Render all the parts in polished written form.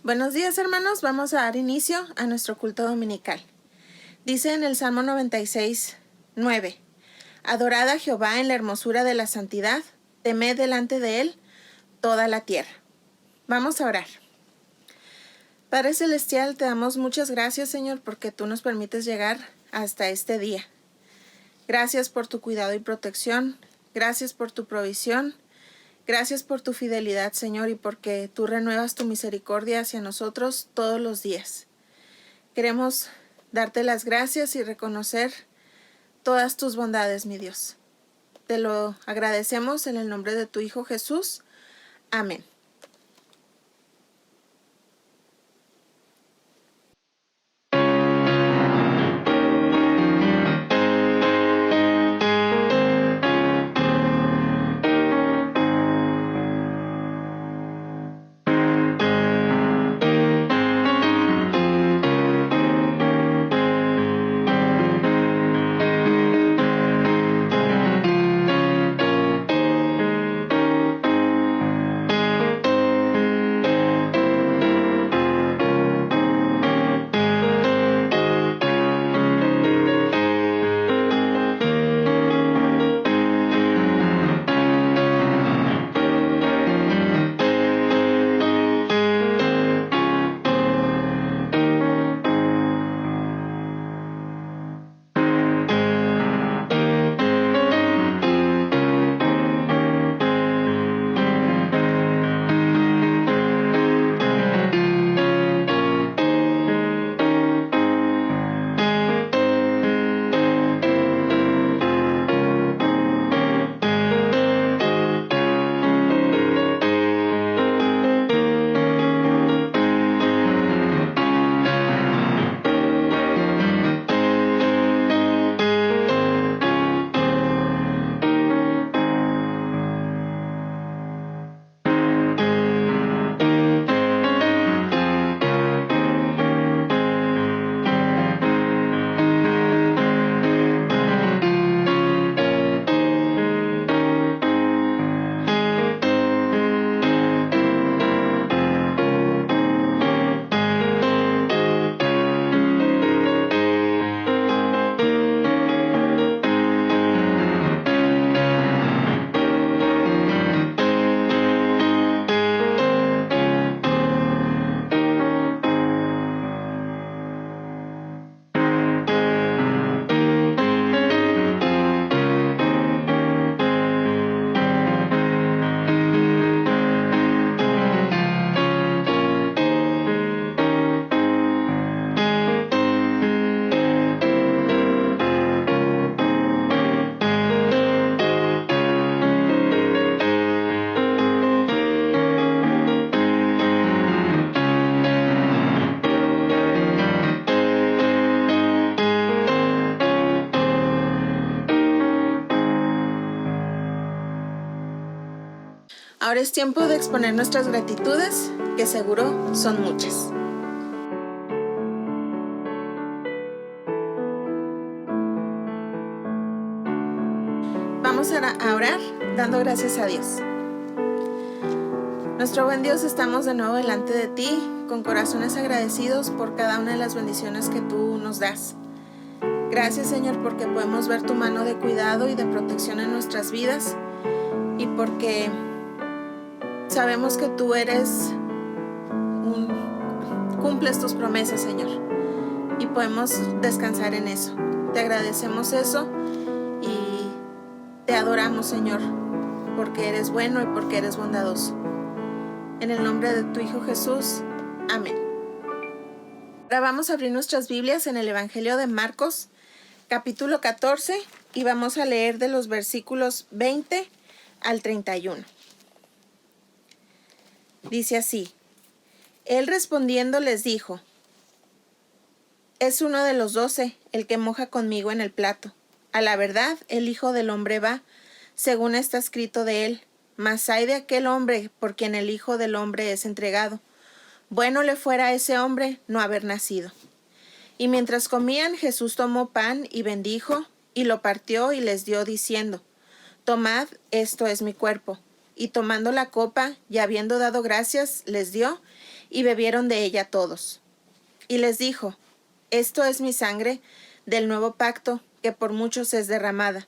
Buenos días, hermanos. Vamos a dar inicio a nuestro culto dominical. Dice en el Salmo 96:9: Adorad a Jehová en la hermosura de la santidad, temed delante de él toda la tierra. Vamos a orar. Padre Celestial, te damos muchas gracias, Señor, porque tú nos permites llegar hasta este día. Gracias por tu cuidado y protección. Gracias por tu provisión. Gracias por tu fidelidad, Señor, y porque tú renuevas tu misericordia hacia nosotros todos los días. Queremos darte las gracias y reconocer todas tus bondades, mi Dios. Te lo agradecemos en el nombre de tu Hijo Jesús. Amén. Ahora es tiempo de exponer nuestras gratitudes, que seguro son muchas. Vamos a orar dando gracias a Dios. Nuestro buen Dios, estamos de nuevo delante de ti, con corazones agradecidos por cada una de las bendiciones que tú nos das. Gracias, Señor, porque podemos ver tu mano de cuidado y de protección en nuestras vidas, y porque sabemos que tú cumples tus promesas, Señor, y podemos descansar en eso. Te agradecemos eso y te adoramos, Señor, porque eres bueno y porque eres bondadoso. En el nombre de tu Hijo Jesús, amén. Ahora vamos a abrir nuestras Biblias en el Evangelio de Marcos, capítulo 14, y vamos a leer de los versículos 20 al 31. Dice así: Él respondiendo les dijo: Es uno de los 12 el que moja conmigo en el plato. A la verdad, el Hijo del Hombre va, según está escrito de él. Mas ay de aquel hombre por quien el Hijo del Hombre es entregado. Bueno le fuera a ese hombre no haber nacido. Y mientras comían, Jesús tomó pan y bendijo, y lo partió y les dio, diciendo: Tomad, esto es mi cuerpo. Y tomando la copa, y habiendo dado gracias, les dio, y bebieron de ella todos. Y les dijo: Esto es mi sangre del nuevo pacto, que por muchos es derramada.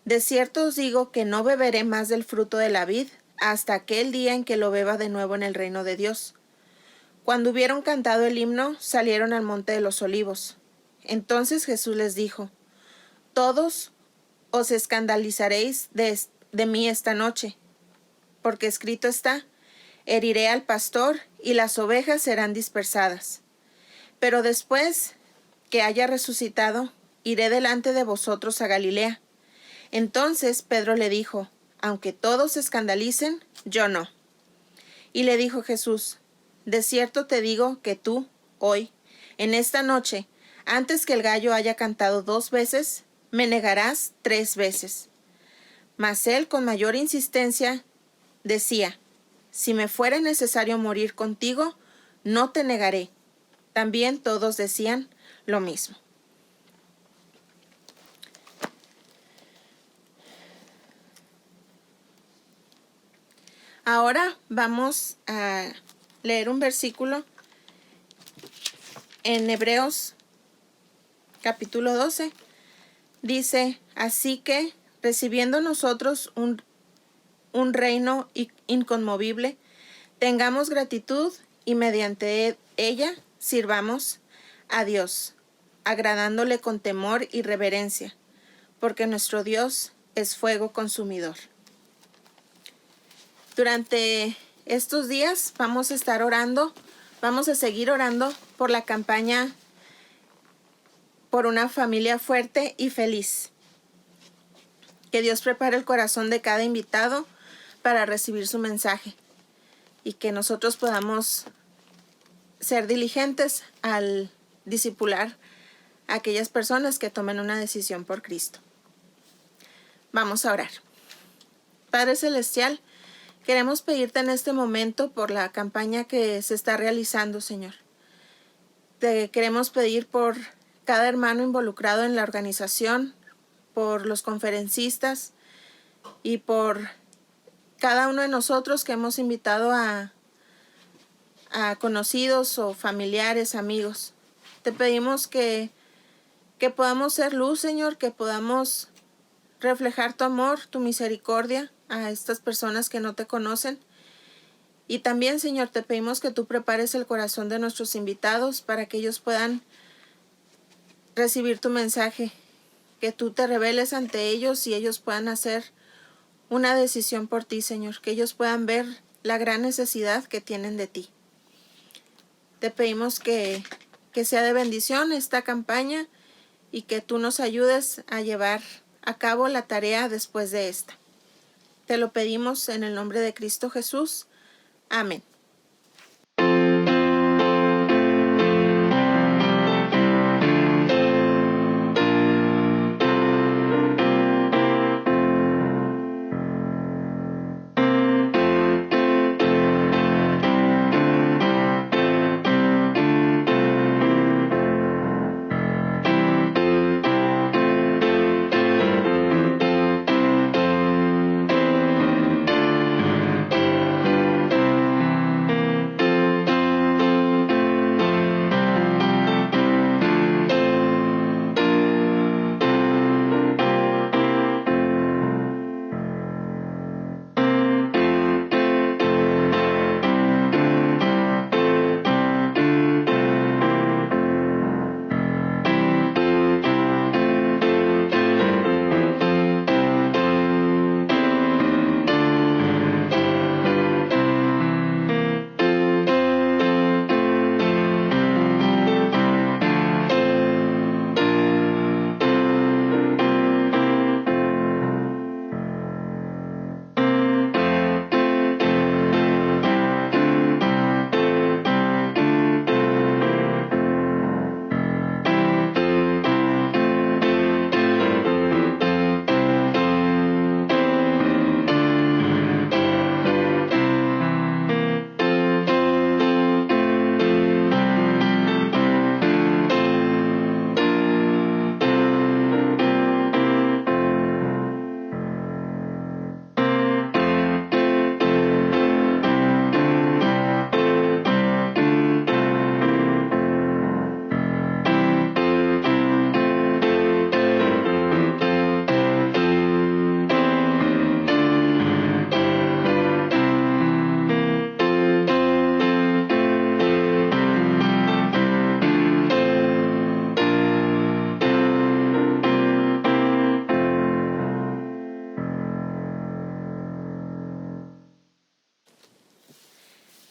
De cierto os digo que no beberé más del fruto de la vid hasta aquel día en que lo beba de nuevo en el reino de Dios. Cuando hubieron cantado el himno, salieron al monte de los olivos. Entonces Jesús les dijo: Todos os escandalizaréis de mí esta noche, porque escrito está: heriré al pastor y las ovejas serán dispersadas. Pero después que haya resucitado, iré delante de vosotros a Galilea. Entonces Pedro le dijo: Aunque todos se escandalicen, yo no. Y le dijo Jesús: De cierto te digo que tú, hoy, en esta noche, antes que el gallo haya cantado 2 veces, me negarás 3 veces. Mas él, con mayor insistencia, decía: Si me fuera necesario morir contigo, no te negaré. También todos decían lo mismo. Ahora vamos a leer un versículo en Hebreos capítulo 12. Dice: Así que, recibiendo nosotros un reino inconmovible, tengamos gratitud y mediante ella sirvamos a Dios, agradándole con temor y reverencia, porque nuestro Dios es fuego consumidor. Durante estos días vamos a estar orando, vamos a seguir orando por la campaña por una familia fuerte y feliz. Que Dios prepare el corazón de cada invitado para recibir su mensaje y que nosotros podamos ser diligentes al discipular a aquellas personas que tomen una decisión por Cristo. Vamos a orar. Padre Celestial, queremos pedirte en este momento por la campaña que se está realizando, Señor. Te queremos pedir por cada hermano involucrado en la organización, por los conferencistas y por cada uno de nosotros que hemos invitado a conocidos o familiares, amigos. Te pedimos que podamos ser luz, Señor, que podamos reflejar tu amor, tu misericordia a estas personas que no te conocen. Y también, Señor, te pedimos que tú prepares el corazón de nuestros invitados para que ellos puedan recibir tu mensaje, que tú te reveles ante ellos y ellos puedan hacer una decisión por ti, Señor, que ellos puedan ver la gran necesidad que tienen de ti. Te pedimos que sea de bendición esta campaña y que tú nos ayudes a llevar a cabo la tarea después de esta. Te lo pedimos en el nombre de Cristo Jesús. Amén.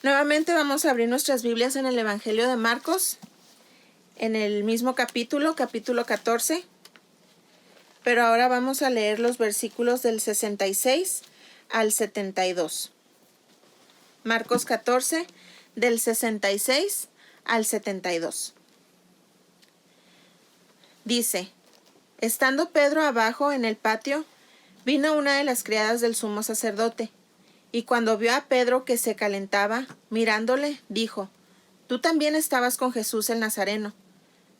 Nuevamente vamos a abrir nuestras Biblias en el Evangelio de Marcos, en el mismo capítulo 14, pero ahora vamos a leer los versículos del 66 al 72. Marcos 14, del 66 al 72. Dice: Estando Pedro abajo en el patio, vino una de las criadas del sumo sacerdote, y cuando vio a Pedro que se calentaba, mirándole, dijo: Tú también estabas con Jesús el Nazareno.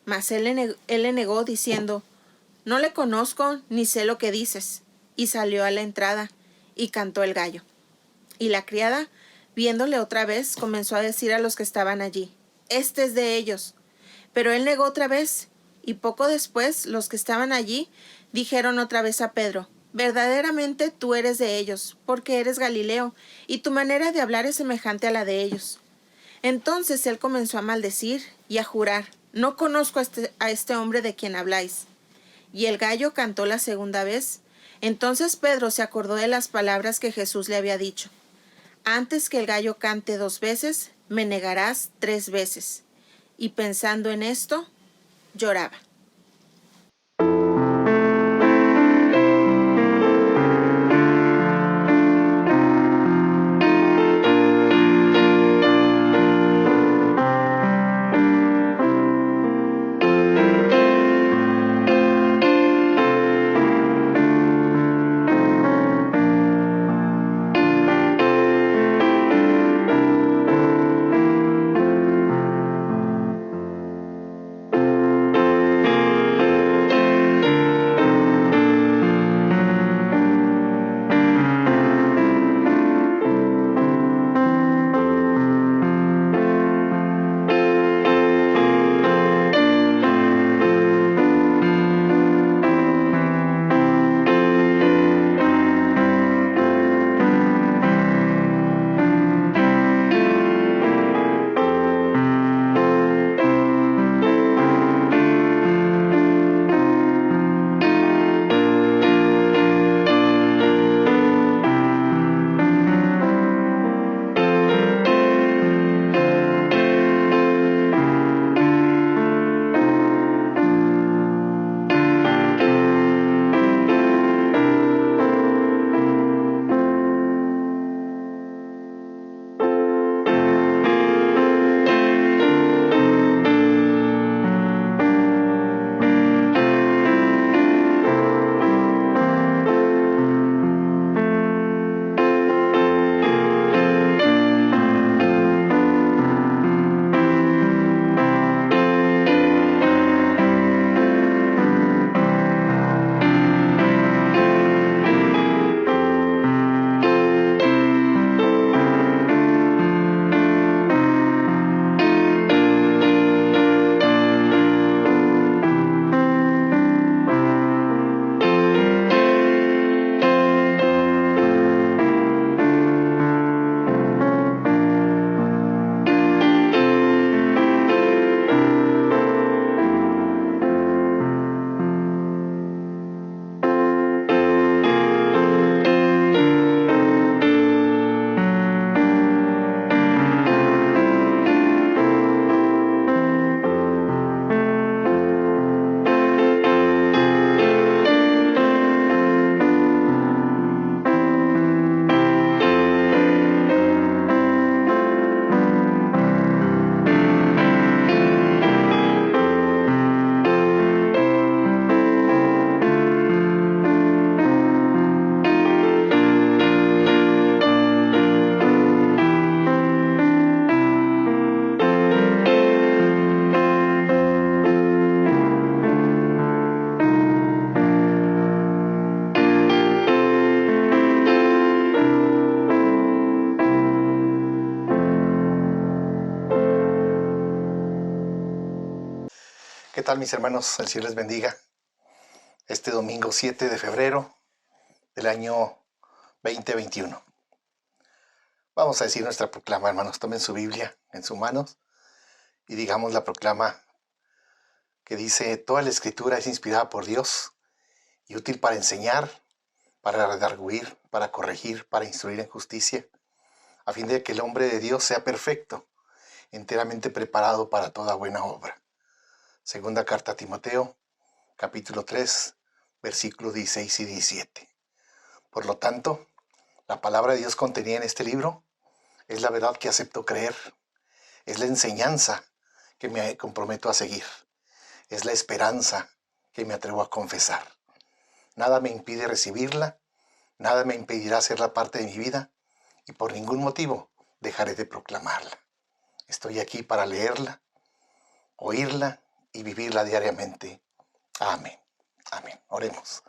Mas él le negó, diciendo: No le conozco, ni sé lo que dices. Y salió a la entrada, y cantó el gallo. Y la criada, viéndole otra vez, comenzó a decir a los que estaban allí: Este es de ellos. Pero él negó otra vez, y poco después los que estaban allí dijeron otra vez a Pedro: Verdaderamente tú eres de ellos, porque eres Galileo, y tu manera de hablar es semejante a la de ellos. Entonces él comenzó a maldecir y a jurar: No conozco a este hombre de quien habláis. Y el gallo cantó la segunda vez. Entonces Pedro se acordó de las palabras que Jesús le había dicho: Antes que el gallo cante 2 veces, me negarás 3 veces. Y pensando en esto, lloraba. ¿Qué tal, mis hermanos? El Señor les bendiga. Este domingo 7 de febrero del año 2021. Vamos a decir nuestra proclama, hermanos. Tomen su Biblia en sus manos y digamos la proclama que dice: Toda la Escritura es inspirada por Dios y útil para enseñar, para redarguir, para corregir, para instruir en justicia, a fin de que el hombre de Dios sea perfecto, enteramente preparado para toda buena obra. Segunda carta a Timoteo, capítulo 3, versículos 16 y 17. Por lo tanto, la palabra de Dios contenida en este libro es la verdad que acepto creer, es la enseñanza que me comprometo a seguir, es la esperanza que me atrevo a confesar. Nada me impide recibirla, nada me impedirá hacerla parte de mi vida y por ningún motivo dejaré de proclamarla. Estoy aquí para leerla, oírla y vivirla diariamente. Amén. Amén. Oremos.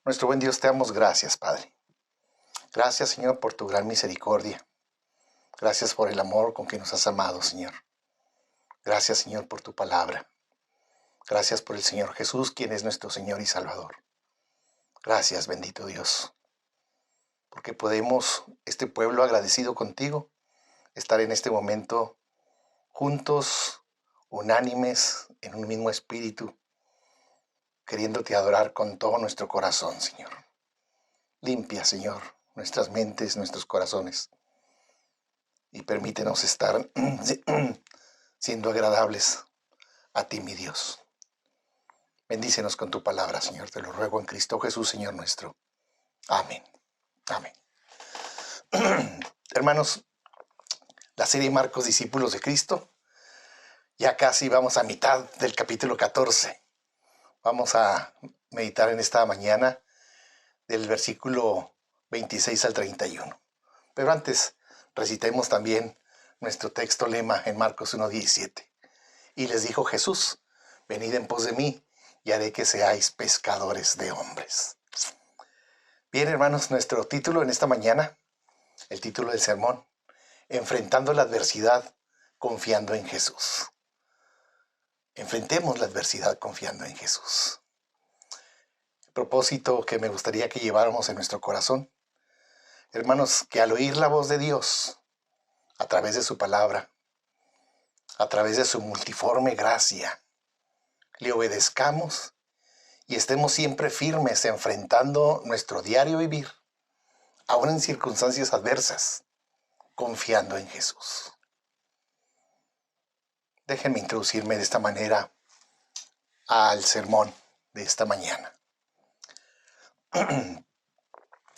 Nuestro buen Dios, te damos gracias, Padre. Gracias, Señor, por tu gran misericordia. Gracias por el amor con que nos has amado, Señor. Gracias, Señor, por tu palabra. Gracias por el Señor Jesús, quien es nuestro Señor y Salvador. Gracias, bendito Dios, porque podemos, este pueblo agradecido contigo, estar en este momento juntos, unánimes, en un mismo espíritu, queriéndote adorar con todo nuestro corazón, Señor. Limpia, Señor, nuestras mentes, nuestros corazones, y permítenos estar siendo agradables a ti, mi Dios. Bendícenos con tu palabra, Señor, te lo ruego en Cristo Jesús, Señor nuestro. Amén. Amén. Hermanos, la serie Marcos, discípulos de Cristo, ya casi vamos a mitad del capítulo 14. Vamos a meditar en esta mañana del versículo 26 al 31. Pero antes, recitemos también nuestro texto lema en Marcos 1:17. Y les dijo Jesús, venid en pos de mí, y haré que seáis pescadores de hombres. Bien, hermanos, nuestro título en esta mañana, el título del sermón, enfrentando la adversidad confiando en Jesús. Enfrentemos la adversidad confiando en Jesús. El propósito que me gustaría que lleváramos en nuestro corazón, hermanos, que al oír la voz de Dios, a través de su palabra, a través de su multiforme gracia, le obedezcamos y estemos siempre firmes enfrentando nuestro diario vivir, aún en circunstancias adversas, confiando en Jesús. Déjenme introducirme de esta manera al sermón de esta mañana.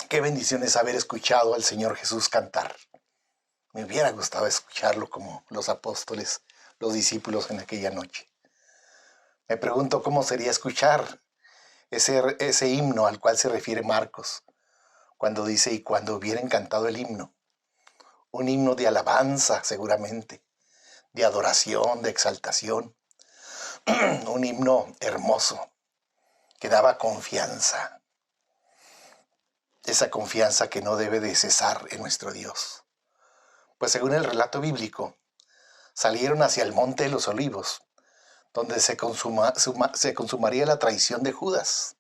Qué bendición es haber escuchado al Señor Jesús cantar. Me hubiera gustado escucharlo como los apóstoles, los discípulos en aquella noche. Me pregunto cómo sería escuchar ese himno al cual se refiere Marcos, cuando dice, y cuando hubieran cantado el himno, un himno de alabanza seguramente, de adoración, de exaltación, un himno hermoso que daba confianza, esa confianza que no debe de cesar en nuestro Dios. Pues según el relato bíblico, salieron hacia el monte de los olivos, donde se consumaría la traición de Judas.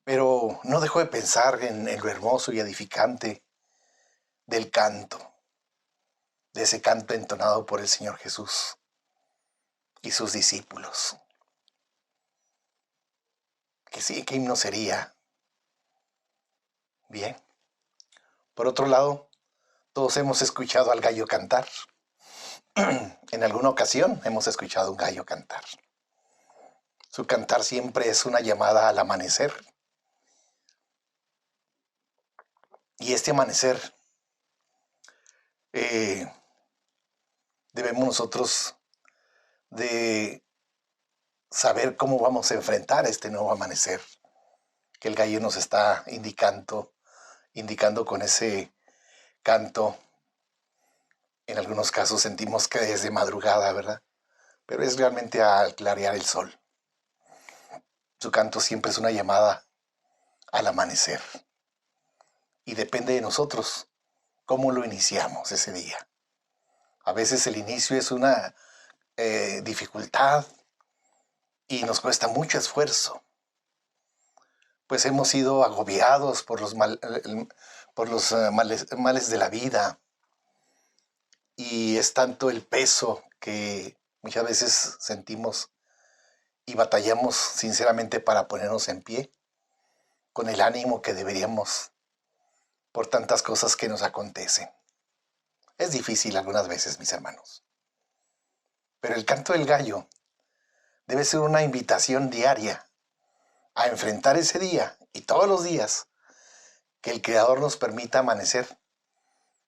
Pero no dejó de pensar en lo hermoso y edificante del canto, de ese canto entonado por el Señor Jesús y sus discípulos. Que sí, ¿qué himno sería? Bien. Por otro lado, todos hemos escuchado al gallo cantar. En alguna ocasión hemos escuchado a un gallo cantar. Su cantar siempre es una llamada al amanecer. Y este amanecer debemos nosotros de saber cómo vamos a enfrentar este nuevo amanecer que el gallo nos está indicando con ese canto. En algunos casos sentimos que es de madrugada, ¿verdad? Pero es realmente al clarear el sol. Su canto siempre es una llamada al amanecer. Y depende de nosotros cómo lo iniciamos ese día. A veces el inicio es una dificultad y nos cuesta mucho esfuerzo. Pues hemos sido agobiados por los males de la vida. Y es tanto el peso que muchas veces sentimos y batallamos sinceramente para ponernos en pie, con el ánimo que deberíamos por tantas cosas que nos acontecen. Es difícil algunas veces, mis hermanos. Pero el canto del gallo debe ser una invitación diaria a enfrentar ese día y todos los días que el Creador nos permita amanecer,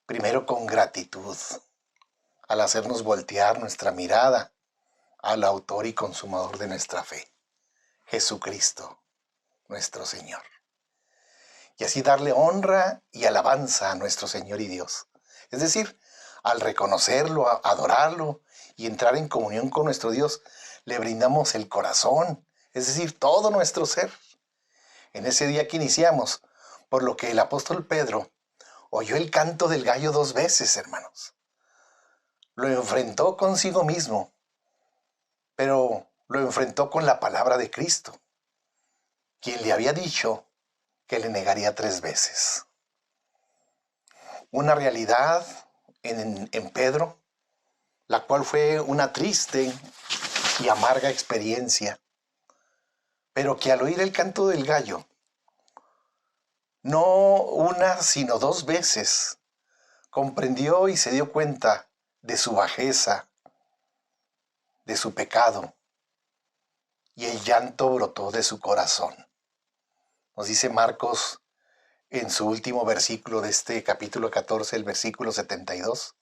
primero con gratitud, al hacernos voltear nuestra mirada al autor y consumador de nuestra fe, Jesucristo, nuestro Señor. Y así darle honra y alabanza a nuestro Señor y Dios. Es decir, al reconocerlo, adorarlo y entrar en comunión con nuestro Dios, le brindamos el corazón, es decir, todo nuestro ser. En ese día que iniciamos, por lo que el apóstol Pedro oyó el canto del gallo 2 veces, hermanos. Lo enfrentó consigo mismo, pero lo enfrentó con la palabra de Cristo, quien le había dicho que le negaría 3 veces. Una realidad en Pedro, la cual fue una triste y amarga experiencia, pero que al oír el canto del gallo, no una sino 2 veces, comprendió y se dio cuenta de su bajeza, de su pecado, y el llanto brotó de su corazón. Nos dice Marcos en su último versículo de este capítulo 14, el versículo 72,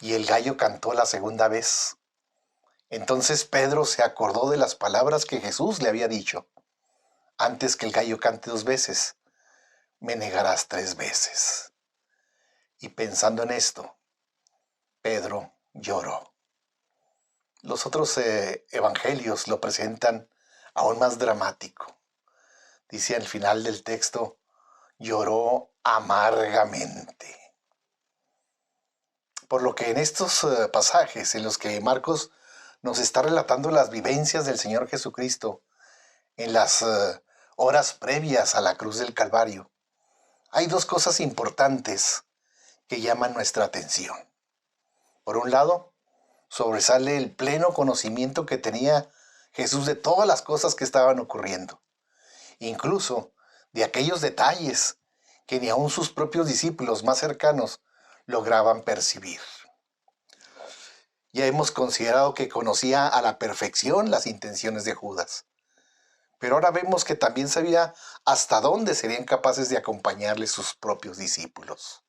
y el gallo cantó la segunda vez. Entonces Pedro se acordó de las palabras que Jesús le había dicho: antes que el gallo cante 2 veces, me negarás 3 veces. Y pensando en esto, Pedro lloró. Los otros evangelios lo presentan aún más dramático. Dice al final del texto, lloró amargamente. Por lo que en estos pasajes en los que Marcos nos está relatando las vivencias del Señor Jesucristo en las horas previas a la cruz del Calvario, hay 2 cosas importantes que llaman nuestra atención. Por un lado, sobresale el pleno conocimiento que tenía Jesús de todas las cosas que estaban ocurriendo, incluso de aquellos detalles que ni aun sus propios discípulos más cercanos lograban percibir. Ya hemos considerado que conocía a la perfección las intenciones de Judas, pero ahora vemos que también sabía hasta dónde serían capaces de acompañarle sus propios discípulos.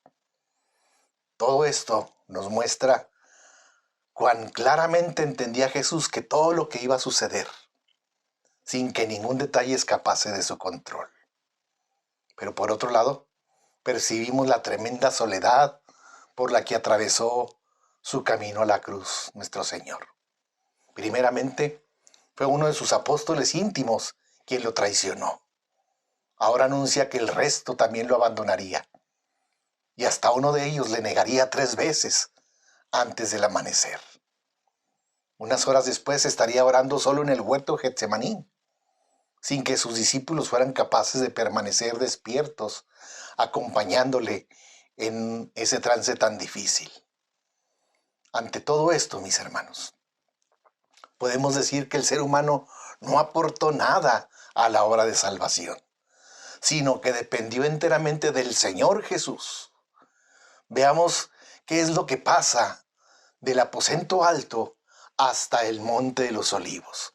Todo esto nos muestra cuán claramente entendía Jesús que todo lo que iba a suceder, sin que ningún detalle escapase de su control. Pero por otro lado, percibimos la tremenda soledad por la que atravesó su camino a la cruz, nuestro Señor. Primeramente, fue uno de sus apóstoles íntimos quien lo traicionó. Ahora anuncia que el resto también lo abandonaría, y hasta uno de ellos le negaría 3 veces antes del amanecer. Unas horas después estaría orando solo en el huerto Getsemaní, sin que sus discípulos fueran capaces de permanecer despiertos, acompañándole en ese trance tan difícil. Ante todo esto, mis hermanos, podemos decir que el ser humano no aportó nada a la obra de salvación, sino que dependió enteramente del Señor Jesús. Veamos qué es lo que pasa del aposento alto hasta el monte de los olivos,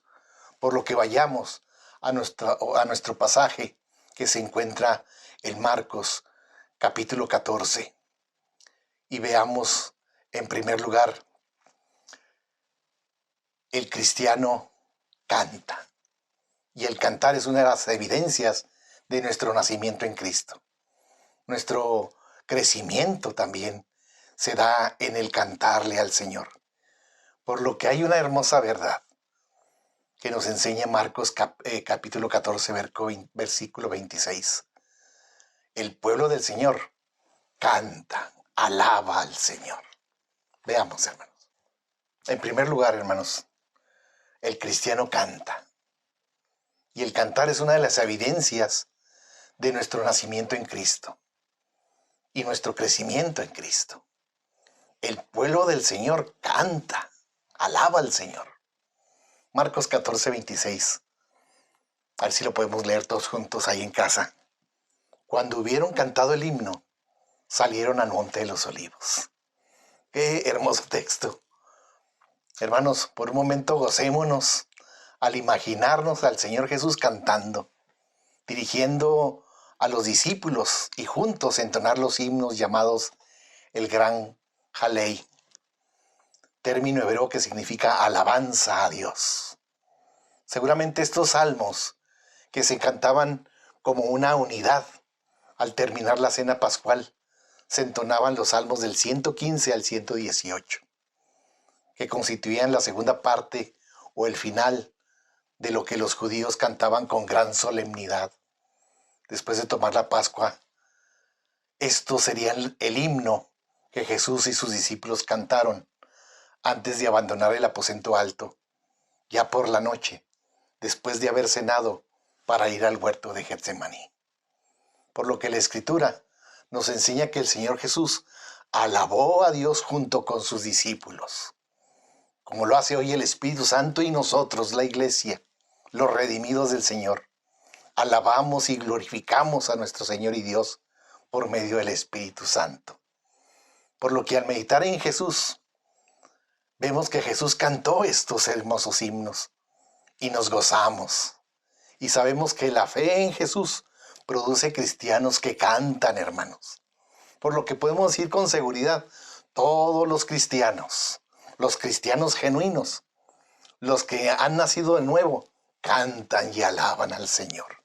por lo que vayamos a nuestro pasaje que se encuentra en Marcos capítulo 14 y veamos en primer lugar, el cristiano canta, y el cantar es una de las evidencias de nuestro nacimiento en Cristo. Nuestro crecimiento también se da en el cantarle al Señor, por lo que hay una hermosa verdad que nos enseña Marcos capítulo 14, versículo 26. El pueblo del Señor canta, alaba al Señor. Veamos, hermanos. En primer lugar, hermanos, el cristiano canta. Y el cantar es una de las evidencias de nuestro nacimiento en Cristo y nuestro crecimiento en Cristo. El pueblo del Señor canta, alaba al Señor. Marcos 14, 26. A ver si lo podemos leer todos juntos ahí en casa. Cuando hubieron cantado el himno, salieron al Monte de los Olivos. Qué hermoso texto. Hermanos, por un momento gocémonos al imaginarnos al Señor Jesús cantando, dirigiendo a los discípulos y juntos entonar los himnos llamados el Gran Jalei, término hebreo que significa alabanza a Dios. Seguramente estos salmos que se cantaban como una unidad al terminar la cena pascual, se entonaban los salmos del 115 al 118, que constituían la segunda parte o el final de lo que los judíos cantaban con gran solemnidad. Después de tomar la Pascua, esto sería el himno que Jesús y sus discípulos cantaron antes de abandonar el aposento alto, ya por la noche, después de haber cenado para ir al huerto de Getsemaní. Por lo que la Escritura nos enseña que el Señor Jesús alabó a Dios junto con sus discípulos, como lo hace hoy el Espíritu Santo y nosotros, la Iglesia, los redimidos del Señor. Alabamos y glorificamos a nuestro Señor y Dios por medio del Espíritu Santo. Por lo que al meditar en Jesús, vemos que Jesús cantó estos hermosos himnos y nos gozamos. Y sabemos que la fe en Jesús produce cristianos que cantan, hermanos. Por lo que podemos decir con seguridad, todos los cristianos genuinos, los que han nacido de nuevo, cantan y alaban al Señor.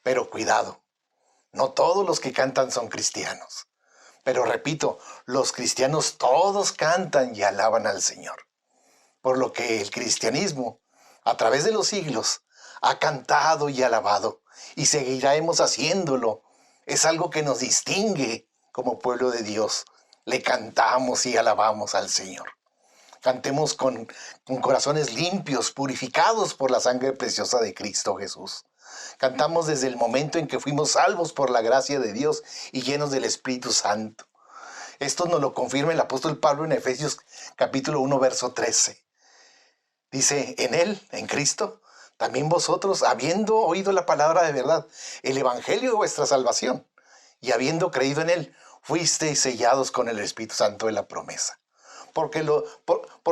Pero cuidado, no todos los que cantan son cristianos. Pero repito, los cristianos todos cantan y alaban al Señor. Por lo que el cristianismo, a través de los siglos, ha cantado y alabado, y seguiremos haciéndolo. Es algo que nos distingue como pueblo de Dios. Le cantamos y alabamos al Señor. Cantemos con corazones limpios, purificados por la sangre preciosa de Cristo Jesús. Cantamos desde el momento en que fuimos salvos por la gracia de Dios y llenos del Espíritu Santo. Esto nos lo confirma el apóstol Pablo en Efesios capítulo 1, verso 13. Dice, en Él, en Cristo, también vosotros, habiendo oído la palabra de verdad, el evangelio de vuestra salvación, y habiendo creído en Él, fuisteis sellados con el Espíritu Santo de la promesa. Por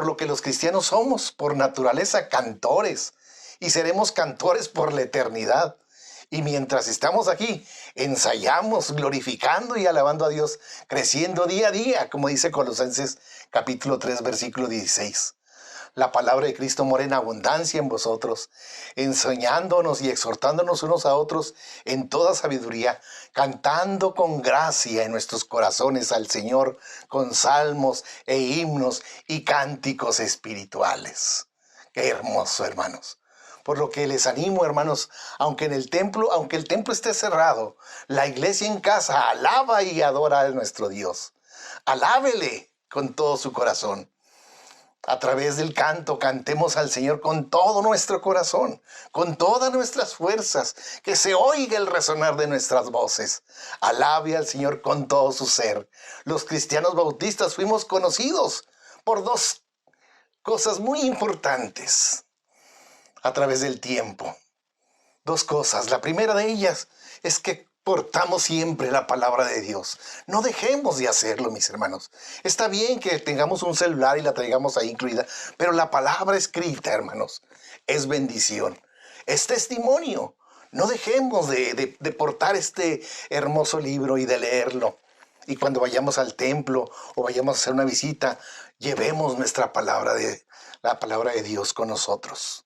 lo que los cristianos somos, por naturaleza, cantores, y seremos cantores por la eternidad. Y mientras estamos aquí, ensayamos, glorificando y alabando a Dios, creciendo día a día, como dice Colosenses capítulo 3, versículo 16. La palabra de Cristo mora en abundancia en vosotros, enseñándonos y exhortándonos unos a otros en toda sabiduría, cantando con gracia en nuestros corazones al Señor, con salmos e himnos y cánticos espirituales. Qué hermoso, hermanos. Por lo que les animo, hermanos, aunque el templo esté cerrado, la iglesia en casa alaba y adora a nuestro Dios. Alábele con todo su corazón. A través del canto, cantemos al Señor con todo nuestro corazón, con todas nuestras fuerzas, que se oiga el resonar de nuestras voces. Alabe al Señor con todo su ser. Los cristianos bautistas fuimos conocidos por dos cosas muy importantes a través del tiempo. Dos cosas. La primera de ellas es que portamos siempre la palabra de Dios. No dejemos de hacerlo, mis hermanos. Está bien que tengamos un celular y la traigamos ahí incluida, pero la palabra escrita, hermanos, es bendición, es testimonio. No dejemos de portar este hermoso libro y de leerlo. Y cuando vayamos al templo o vayamos a hacer una visita, llevemos la palabra de Dios con nosotros.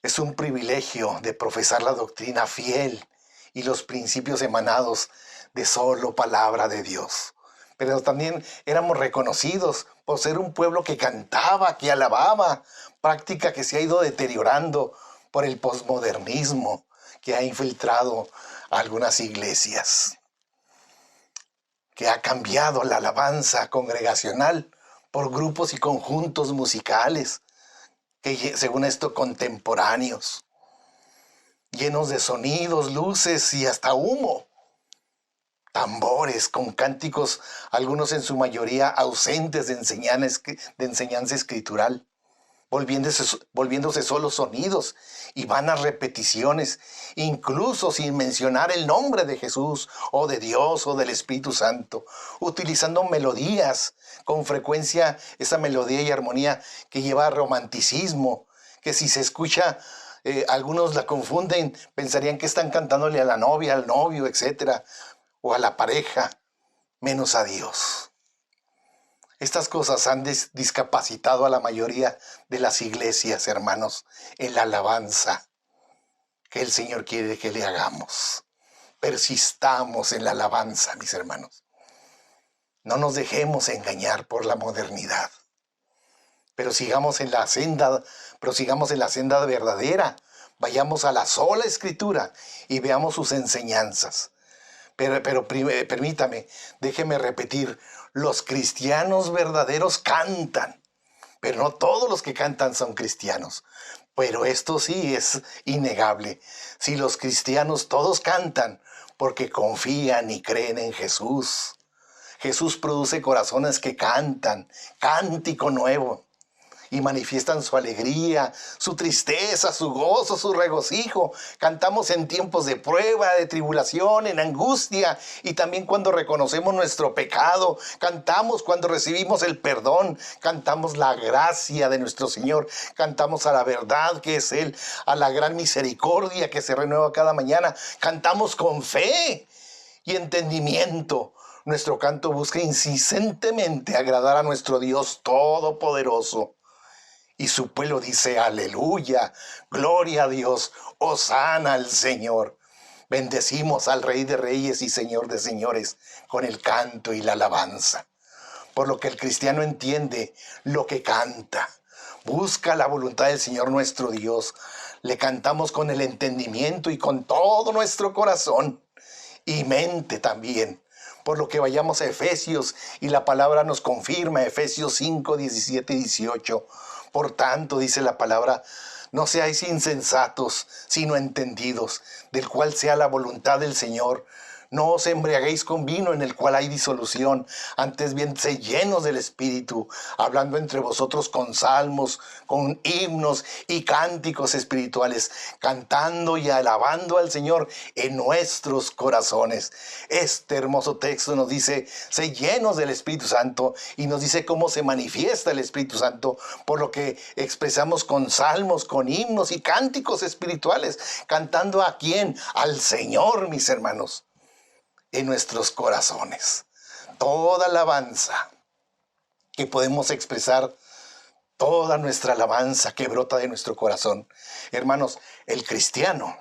Es un privilegio de profesar la doctrina fiel y los principios emanados de solo palabra de Dios. Pero también éramos reconocidos por ser un pueblo que cantaba, que alababa, práctica que se ha ido deteriorando por el posmodernismo que ha infiltrado algunas iglesias, que ha cambiado la alabanza congregacional por grupos y conjuntos musicales, que según esto contemporáneos, llenos de sonidos, luces y hasta humo. Tambores con cánticos, algunos en su mayoría ausentes de enseñanza escritural. volviéndose solo sonidos y vanas repeticiones, incluso sin mencionar el nombre de Jesús o de Dios o del Espíritu Santo, utilizando melodías, con frecuencia esa melodía y armonía que lleva romanticismo, que si se escucha, algunos la confunden, pensarían que están cantándole a la novia, al novio, etcétera, o a la pareja, menos a Dios. Estas cosas han discapacitado a la mayoría de las iglesias, hermanos, en la alabanza que el Señor quiere que le hagamos. Persistamos en la alabanza, mis hermanos. No nos dejemos engañar por la modernidad, pero sigamos en la senda verdadera. Vayamos a la sola Escritura y veamos sus enseñanzas. Pero permítame, déjeme repetir, los cristianos verdaderos cantan, pero no todos los que cantan son cristianos. Pero esto sí es innegable. Si los cristianos todos cantan porque confían y creen en Jesús, Jesús produce corazones que cantan, cántico nuevo, y manifiestan su alegría, su tristeza, su gozo, su regocijo. Cantamos en tiempos de prueba, de tribulación, en angustia, y también cuando reconocemos nuestro pecado. Cantamos cuando recibimos el perdón, cantamos la gracia de nuestro Señor, cantamos a la verdad que es Él, a la gran misericordia que se renueva cada mañana. Cantamos con fe y entendimiento. Nuestro canto busca insistentemente agradar a nuestro Dios Todopoderoso. Y su pueblo dice: aleluya, gloria a Dios, hosana al Señor. Bendecimos al Rey de Reyes y Señor de Señores con el canto y la alabanza. Por lo que el cristiano entiende lo que canta. Busca la voluntad del Señor nuestro Dios. Le cantamos con el entendimiento y con todo nuestro corazón y mente también. Por lo que vayamos a Efesios y la palabra nos confirma, Efesios 5, 17 y 18. Por tanto, dice la palabra, no seáis insensatos, sino entendidos, del cual sea la voluntad del Señor. No os embriaguéis con vino en el cual hay disolución, antes bien sed llenos del Espíritu, hablando entre vosotros con salmos, con himnos y cánticos espirituales, cantando y alabando al Señor en nuestros corazones. Este hermoso texto nos dice: sed llenos del Espíritu Santo, y nos dice cómo se manifiesta el Espíritu Santo, por lo que expresamos con salmos, con himnos y cánticos espirituales, cantando ¿a quién? Al Señor, mis hermanos, en nuestros corazones. Toda alabanza que podemos expresar, toda nuestra alabanza que brota de nuestro corazón. Hermanos, el cristiano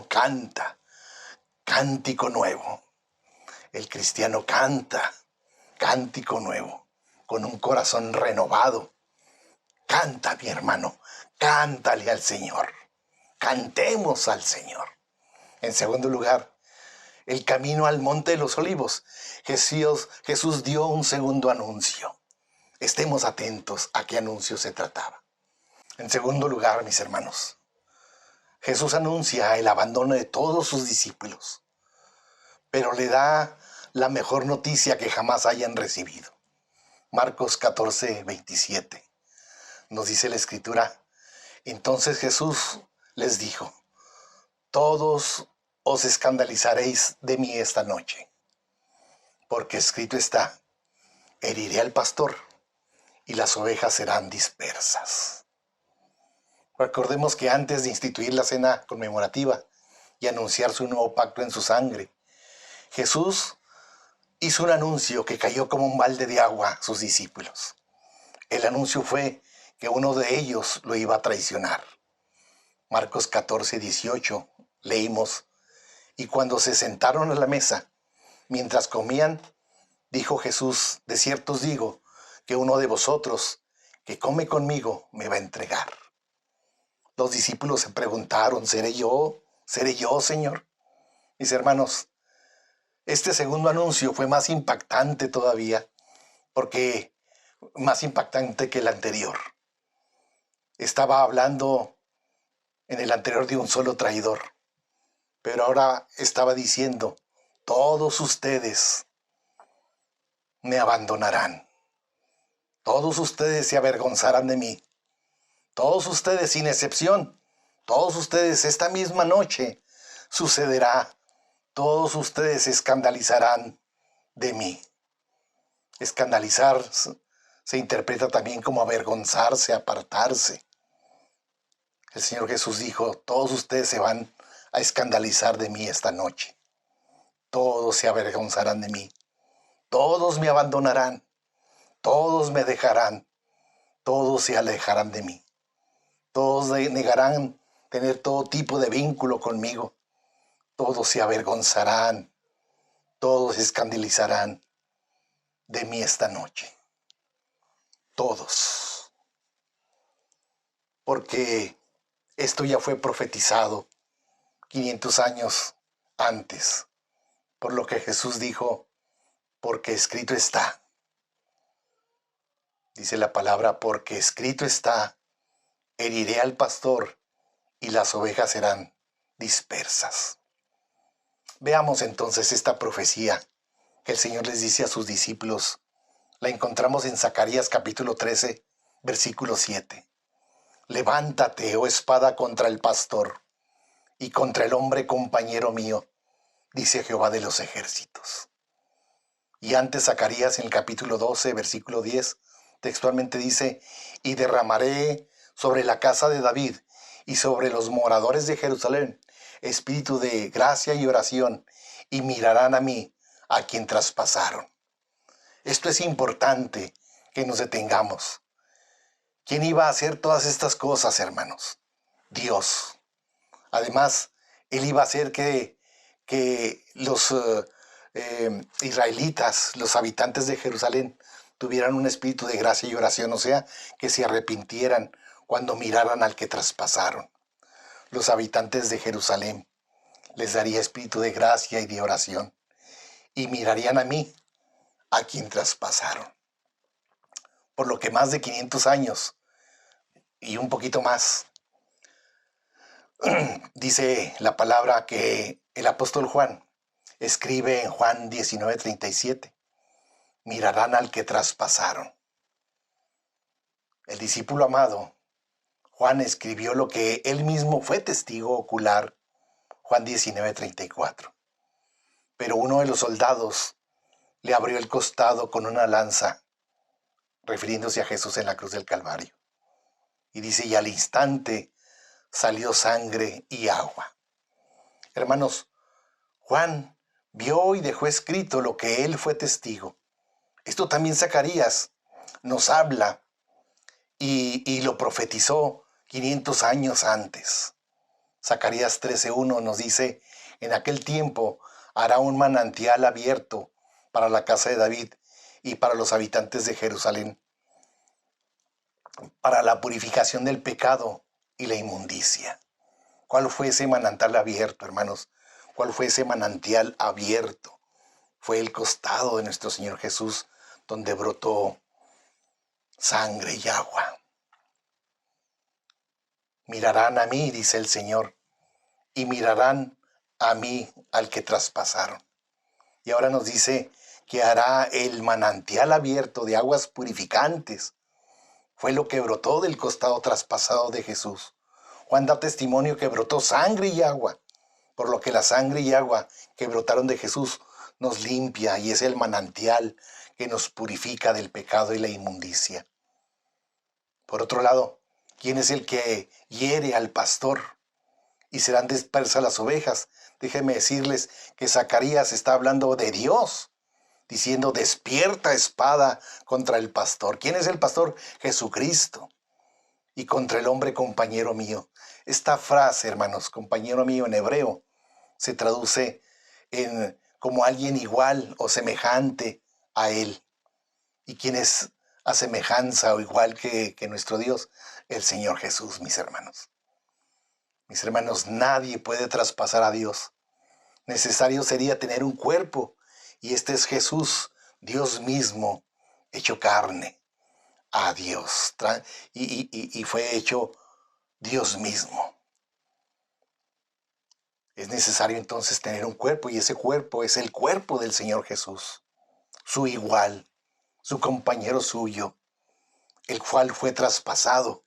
canta cántico nuevo. El cristiano canta cántico nuevo, con un corazón renovado. Canta, mi hermano, cántale al Señor. Cantemos al Señor. En segundo lugar, el camino al Monte de los Olivos. Jesús dio un segundo anuncio. Estemos atentos a qué anuncio se trataba. En segundo lugar, mis hermanos, Jesús anuncia el abandono de todos sus discípulos, pero le da la mejor noticia que jamás hayan recibido. Marcos 14, 27. Nos dice la Escritura: entonces Jesús les dijo: todos os escandalizaréis de mí esta noche, porque escrito está: heriré al pastor y las ovejas serán dispersas. Recordemos que antes de instituir la cena conmemorativa y anunciar su nuevo pacto en su sangre, Jesús hizo un anuncio que cayó como un balde de agua a sus discípulos. El anuncio fue que uno de ellos lo iba a traicionar. Marcos 14, 18, leímos: y cuando se sentaron a la mesa, mientras comían, dijo Jesús: de cierto os digo que uno de vosotros que come conmigo me va a entregar. Los discípulos se preguntaron: ¿seré yo? ¿Seré yo, Señor? Mis hermanos, este segundo anuncio fue más impactante todavía, porque más impactante que el anterior. Estaba hablando en el anterior de un solo traidor, pero ahora estaba diciendo: todos ustedes me abandonarán. todos ustedes se avergonzarán de mí. Todos ustedes, sin excepción, todos ustedes esta misma noche sucederá. Todos ustedes se escandalizarán de mí. Escandalizar se interpreta también como avergonzarse, apartarse. El Señor Jesús dijo, todos ustedes se van a escandalizar de mí esta noche. Todos se avergonzarán de mí. Todos me abandonarán. Todos me dejarán. Todos se alejarán de mí. Todos negarán tener todo tipo de vínculo conmigo. Todos se avergonzarán. Todos se escandalizarán de mí esta noche. Todos. Porque esto ya fue profetizado 500 años antes. Por lo que Jesús dijo, porque escrito está. Dice la palabra, porque escrito está, heriré al pastor y las ovejas serán dispersas. Veamos entonces esta profecía que el Señor les dice a sus discípulos. La encontramos en Zacarías capítulo 13, versículo 7. Levántate, oh espada, contra el pastor y contra el hombre compañero mío, dice Jehová de los ejércitos. Y antes Zacarías en el capítulo 12, versículo 10, textualmente dice, y derramaré sobre la casa de David y sobre los moradores de Jerusalén espíritu de gracia y oración, y mirarán a mí, a quien traspasaron. Esto es importante que nos detengamos. ¿Quién iba a hacer todas estas cosas, hermanos? Dios. Además, Él iba a hacer que los israelitas, los habitantes de Jerusalén, tuvieran un espíritu de gracia y oración, o sea, que se arrepintieran cuando miraran al que traspasaron. Los habitantes de Jerusalén les daría espíritu de gracia y de oración, y mirarían a mí, a quien traspasaron. Por lo que más de 500 años y un poquito más, dice la palabra que el apóstol Juan escribe en Juan 19:37, mirarán al que traspasaron. El discípulo amado, Juan, escribió lo que él mismo fue testigo ocular, Juan 19:34. Pero uno de los soldados le abrió el costado con una lanza, refiriéndose a Jesús en la cruz del Calvario. Y dice, y al instante salió sangre y agua. Hermanos, Juan vio y dejó escrito lo que él fue testigo. Esto también Zacarías nos habla y lo profetizó 500 años antes. Zacarías 13:1 nos dice, en aquel tiempo hará un manantial abierto para la casa de David y para los habitantes de Jerusalén, para la purificación del pecado y la inmundicia. ¿Cuál fue ese manantial abierto, hermanos? ¿Cuál fue ese manantial abierto? Fue el costado de nuestro Señor Jesús, donde brotó sangre y agua. Mirarán a mí, dice el Señor, y mirarán a mí al que traspasaron. Y ahora nos dice que hará el manantial abierto de aguas purificantes. Fue lo que brotó del costado traspasado de Jesús. Juan da testimonio que brotó sangre y agua, por lo que la sangre y agua que brotaron de Jesús nos limpia y es el manantial que nos purifica del pecado y la inmundicia. Por otro lado, ¿quién es el que hiere al pastor y serán dispersas las ovejas? Déjenme decirles que Zacarías está hablando de Dios, diciendo, despierta espada contra el pastor. ¿Quién es el pastor? Jesucristo. Y contra el hombre compañero mío. Esta frase, hermanos, compañero mío en hebreo, se traduce como alguien igual o semejante a él. ¿Y quién es a semejanza o igual que nuestro Dios? El Señor Jesús, mis hermanos. Mis hermanos, nadie puede traspasar a Dios. Necesario sería tener un cuerpo, y este es Jesús, Dios mismo, hecho carne a Dios, y fue hecho Dios mismo. Es necesario entonces tener un cuerpo, y ese cuerpo es el cuerpo del Señor Jesús, su igual, su compañero suyo, el cual fue traspasado,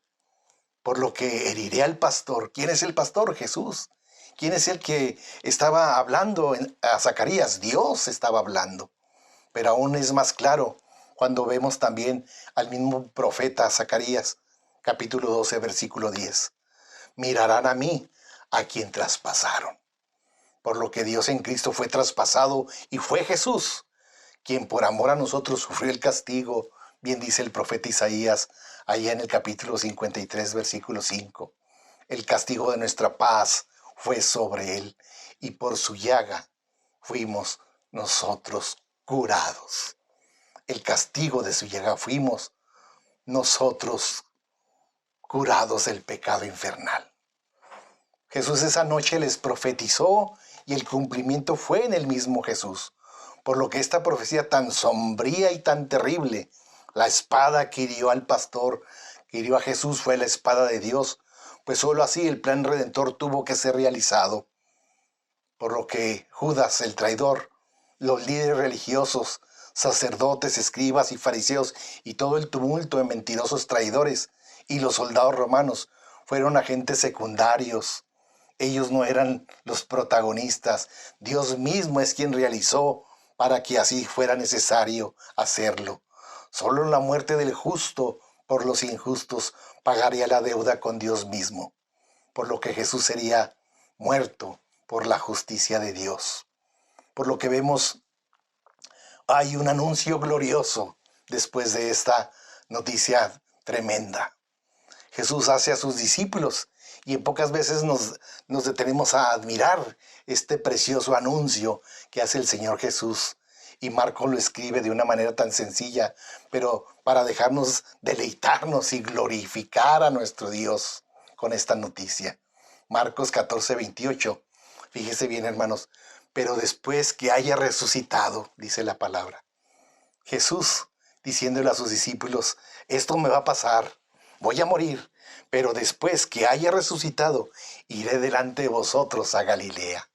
por lo que heriré al pastor. ¿Quién es el pastor? Jesús. ¿Quién es el que estaba hablando a Zacarías? Dios estaba hablando. Pero aún es más claro cuando vemos también al mismo profeta Zacarías, capítulo 12, versículo 10. Mirarán a mí, a quien traspasaron. Por lo que Dios en Cristo fue traspasado y fue Jesús, quien por amor a nosotros sufrió el castigo, bien dice el profeta Isaías, allá en el capítulo 53, versículo 5. El castigo de nuestra paz fue sobre él, y por su llaga fuimos nosotros curados. El castigo de su llaga fuimos nosotros curados del pecado infernal. Jesús esa noche les profetizó y el cumplimiento fue en el mismo Jesús. Por lo que esta profecía tan sombría y tan terrible, la espada que hirió al pastor, que hirió a Jesús, fue la espada de Dios, pues solo así el plan redentor tuvo que ser realizado. Por lo que Judas, el traidor, los líderes religiosos, sacerdotes, escribas y fariseos y todo el tumulto de mentirosos traidores y los soldados romanos fueron agentes secundarios. Ellos no eran los protagonistas. Dios mismo es quien realizó para que así fuera necesario hacerlo. Solo la muerte del justo por los injustos pagaría la deuda con Dios mismo, por lo que Jesús sería muerto por la justicia de Dios. Por lo que vemos, hay un anuncio glorioso después de esta noticia tremenda. Jesús hace a sus discípulos y en pocas veces nos detenemos a admirar este precioso anuncio que hace el Señor Jesús. Y Marcos lo escribe de una manera tan sencilla, pero para dejarnos deleitarnos y glorificar a nuestro Dios con esta noticia. Marcos 14, 28. Fíjese bien, hermanos. Pero después que haya resucitado, dice la palabra. Jesús diciéndole a sus discípulos, esto me va a pasar, voy a morir, pero después que haya resucitado, iré delante de vosotros a Galilea.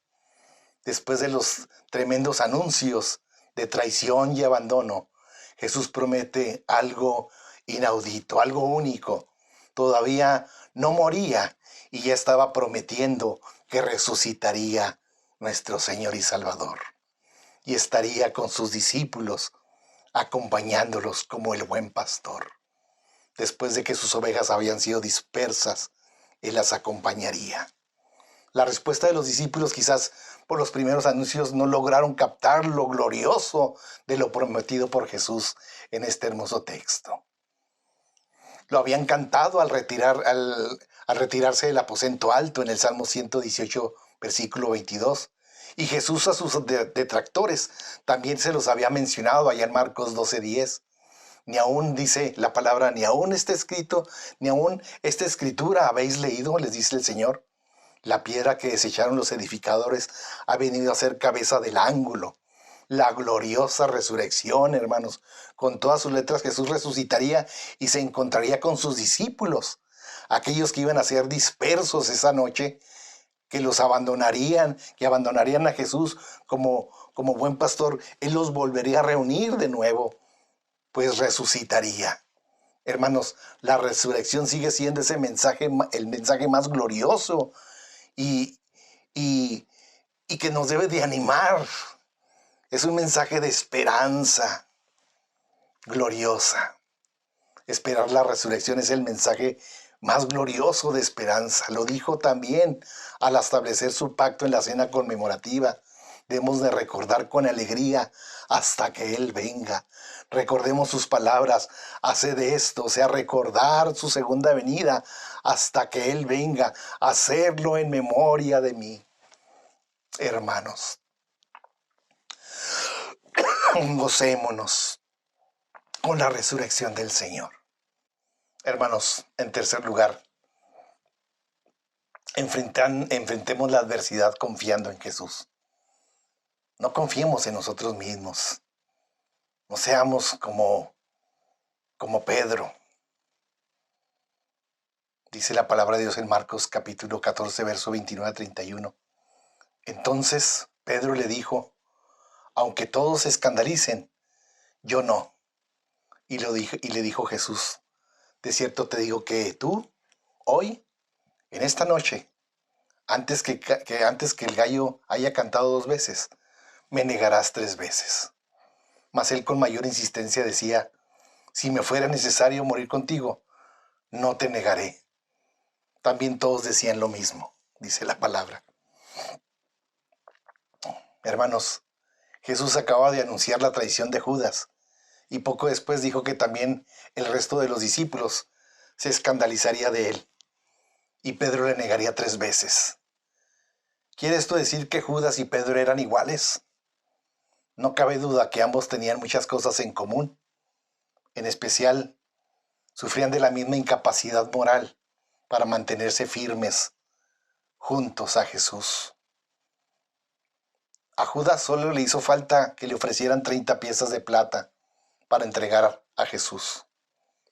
Después de los tremendos anuncios de traición y abandono, Jesús promete algo inaudito, algo único. Todavía no moría y ya estaba prometiendo que resucitaría nuestro Señor y Salvador. Y estaría con sus discípulos, acompañándolos como el buen pastor. Después de que sus ovejas habían sido dispersas, Él las acompañaría. La respuesta de los discípulos quizás por los primeros anuncios no lograron captar lo glorioso de lo prometido por Jesús en este hermoso texto. Lo habían cantado al retirarse del aposento alto en el Salmo 118, versículo 22. Y Jesús a sus detractores también se los había mencionado allá en Marcos 12:10. Ni aún, dice la palabra, ni aún está escrito, ni aún esta escritura habéis leído, les dice el Señor. La piedra que desecharon los edificadores ha venido a ser cabeza del ángulo. La gloriosa resurrección, hermanos. Con todas sus letras Jesús resucitaría y se encontraría con sus discípulos. Aquellos que iban a ser dispersos esa noche, que los abandonarían, que abandonarían a Jesús como buen pastor. Él los volvería a reunir de nuevo, pues resucitaría. Hermanos, la resurrección sigue siendo ese mensaje, el mensaje más glorioso y que nos debe de animar. Es un mensaje de esperanza gloriosa. Esperar la resurrección es el mensaje más glorioso de esperanza. Lo dijo también al establecer su pacto en la cena conmemorativa. Debemos de recordar con alegría hasta que Él venga. Recordemos sus palabras, haced esto, o sea, recordar su segunda venida hasta que Él venga, hacerlo en memoria de mí. Hermanos, gocémonos con la resurrección del Señor. Hermanos, en tercer lugar, enfrentemos la adversidad confiando en Jesús. No confiemos en nosotros mismos. No seamos como Pedro. Dice la palabra de Dios en Marcos capítulo 14, verso 29 a 31. Entonces Pedro le dijo, aunque todos se escandalicen, yo no. Y le dijo Jesús, De cierto te digo que tú, hoy, en esta noche, antes que el gallo haya cantado 2 veces, me negarás 3 veces. Mas él con mayor insistencia decía, si me fuera necesario morir contigo, no te negaré. También todos decían lo mismo, dice la palabra. Hermanos, Jesús acaba de anunciar la traición de Judas y poco después dijo que también el resto de los discípulos se escandalizaría de él y Pedro le negaría 3 veces. ¿Quiere esto decir que Judas y Pedro eran iguales? No cabe duda que ambos tenían muchas cosas en común. En especial, sufrían de la misma incapacidad moral para mantenerse firmes juntos a Jesús. A Judas solo le hizo falta que le ofrecieran 30 piezas de plata para entregar a Jesús.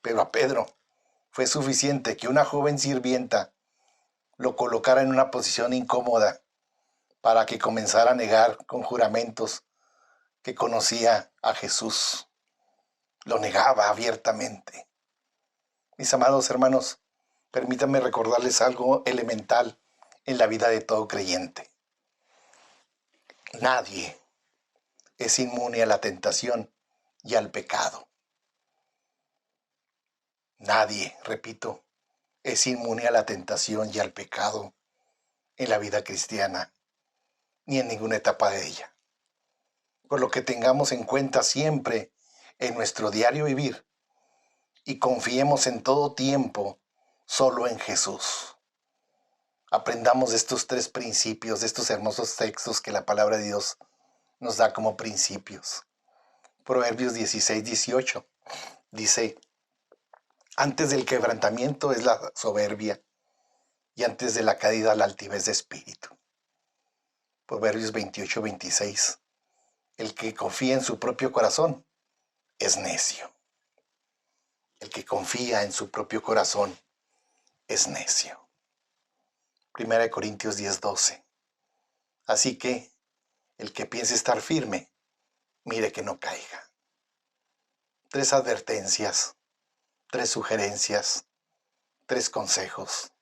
Pero a Pedro fue suficiente que una joven sirvienta lo colocara en una posición incómoda para que comenzara a negar con juramentos que conocía a Jesús. Lo negaba abiertamente. Mis amados hermanos, permítanme recordarles algo elemental en la vida de todo creyente. Nadie es inmune a la tentación y al pecado. Nadie, repito, es inmune a la tentación y al pecado en la vida cristiana, ni en ninguna etapa de ella. Por lo que tengamos en cuenta siempre en nuestro diario vivir y confiemos en todo tiempo solo en Jesús. Aprendamos de estos 3 principios, de estos hermosos textos que la palabra de Dios nos da como principios. Proverbios 16:18 dice, antes del quebrantamiento es la soberbia y antes de la caída la altivez de espíritu. Proverbios 28:26, el que confía en su propio corazón es necio. El que confía en su propio corazón es necio. 1 Corintios 10:12. Así que el que piense estar firme, mire que no caiga. 3 advertencias, 3 sugerencias, 3 consejos,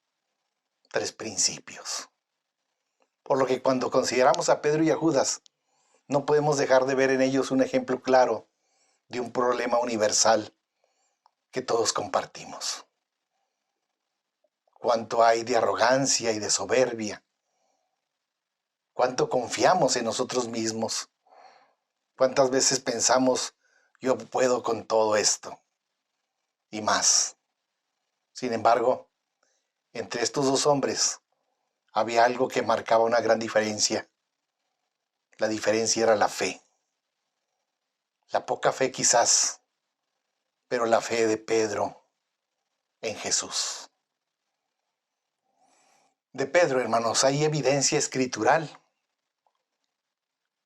3 principios. Por lo que cuando consideramos a Pedro y a Judas, no podemos dejar de ver en ellos un ejemplo claro de un problema universal que todos compartimos. Cuánto hay de arrogancia y de soberbia. Cuánto confiamos en nosotros mismos. Cuántas veces pensamos, yo puedo con todo esto y más. Sin embargo, entre estos 2 hombres había algo que marcaba una gran diferencia. La diferencia era la fe. La poca fe quizás, pero la fe de Pedro en Jesús. De Pedro, hermanos, hay evidencia escritural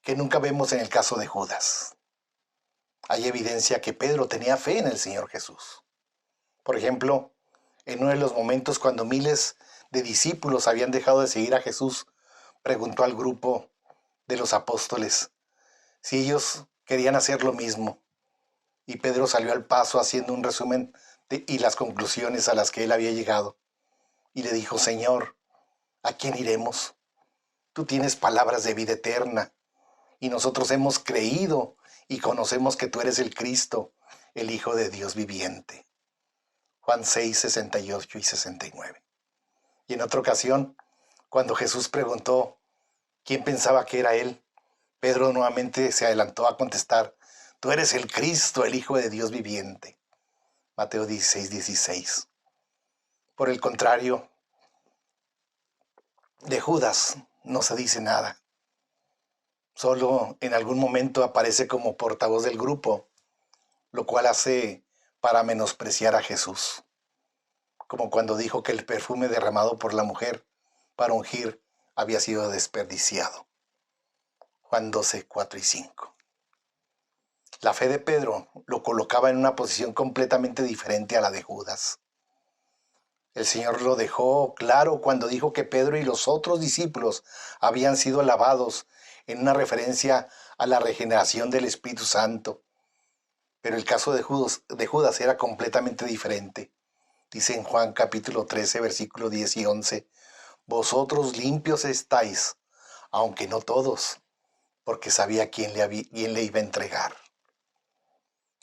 que nunca vemos en el caso de Judas. Hay evidencia que Pedro tenía fe en el Señor Jesús. Por ejemplo, en uno de los momentos cuando miles de discípulos habían dejado de seguir a Jesús, preguntó al grupo de los apóstoles si ellos querían hacer lo mismo. Y Pedro salió al paso haciendo un resumen y las conclusiones a las que él había llegado. Y le dijo, Señor, ¿a quién iremos? Tú tienes palabras de vida eterna, y nosotros hemos creído y conocemos que tú eres el Cristo, el Hijo de Dios viviente. Juan 6, 68 y 69. Y en otra ocasión, cuando Jesús preguntó quién pensaba que era él, Pedro nuevamente se adelantó a contestar, tú eres el Cristo, el Hijo de Dios viviente. Mateo 16, 16. Por el contrario, de Judas no se dice nada. Solo en algún momento aparece como portavoz del grupo, lo cual hace para menospreciar a Jesús. Como cuando dijo que el perfume derramado por la mujer para ungir había sido desperdiciado. Juan 12, 4 y 5. La fe de Pedro lo colocaba en una posición completamente diferente a la de Judas. El Señor lo dejó claro cuando dijo que Pedro y los otros discípulos habían sido lavados en una referencia a la regeneración del Espíritu Santo. Pero el caso de Judas era completamente diferente. Dice en Juan capítulo 13, versículo 10 y 11, vosotros limpios estáis, aunque no todos, porque sabía quién le iba a entregar.